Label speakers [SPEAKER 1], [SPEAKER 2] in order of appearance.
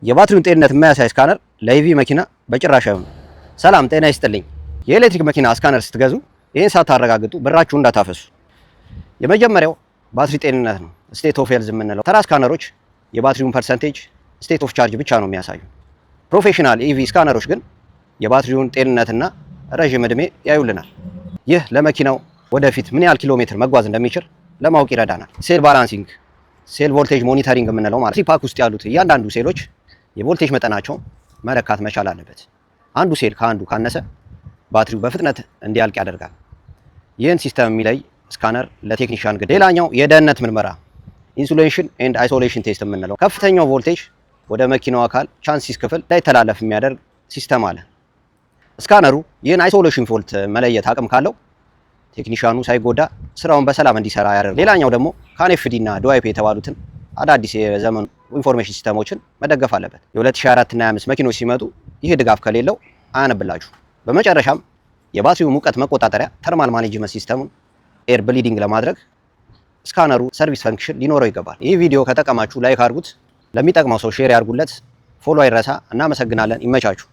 [SPEAKER 1] የባትሪውን ጤንነት የሚያሳይ ስካነር ለኢቪ መኪና በጭራሽ አይሆንም። ሰላም ጤና ይስጥልኝ። የኤሌክትሪክ መኪና ስካነር ስትገዙ ይህን ሳታረጋግጡ ብራችሁ እንዳታፈሱ። የመጀመሪያው ባትሪ ጤንነት ነው፣ ስቴት ኦፍ ሄልዝ የምንለው። ተራ ስካነሮች የባትሪውን ፐርሰንቴጅ ስቴት ኦፍ ቻርጅ ብቻ ነው የሚያሳዩ። ፕሮፌሽናል ኢቪ ስካነሮች ግን የባትሪውን ጤንነትና ረዥም ዕድሜ ያዩልናል። ይህ ለመኪናው ወደፊት ምን ያህል ኪሎ ሜትር መጓዝ እንደሚችል ለማወቅ ይረዳናል። ሴል ባላንሲንግ፣ ሴል ቮልቴጅ ሞኒተሪንግ የምንለው ማለት ፓክ ውስጥ ያሉት እያንዳንዱ ሴሎች የቮልቴጅ መጠናቸው መለካት መቻል አለበት። አንዱ ሴል ከአንዱ ካነሰ ባትሪው በፍጥነት እንዲያልቅ ያደርጋል። ይህን ሲስተም የሚለይ ስካነር ለቴክኒሻን ግድ። ሌላኛው የደህንነት ምርመራ ኢንሱሌሽን ኤንድ አይሶሌሽን ቴስት የምንለው ከፍተኛው ቮልቴጅ ወደ መኪናው አካል ቻንሲስ ክፍል እንዳይተላለፍ የሚያደርግ ሲስተም አለ። ስካነሩ ይህን አይሶሌሽን ፎልት መለየት አቅም ካለው ቴክኒሻኑ ሳይጎዳ ስራውን በሰላም እንዲሰራ ያደርጋል። ሌላኛው ደግሞ ካኔፍዲ እና ዶዋይፕ የተባሉትን አዳዲስ የዘመኑ ኢንፎርሜሽን ሲስተሞችን መደገፍ አለበት። የ2024 እና 25 መኪኖች ሲመጡ ይህ ድጋፍ ከሌለው አያነብላችሁ። በመጨረሻም የባትሪው ሙቀት መቆጣጠሪያ ተርማል ማኔጅመንት ሲስተሙን ኤር ብሊዲንግ ለማድረግ ስካነሩ ሰርቪስ ፈንክሽን ሊኖረው ይገባል። ይህ ቪዲዮ ከጠቀማችሁ ላይክ አድርጉት፣ ለሚጠቅመው ሰው ሼር ያድርጉለት፣ ፎሎ አይረሳ። እናመሰግናለን። ይመቻችሁ።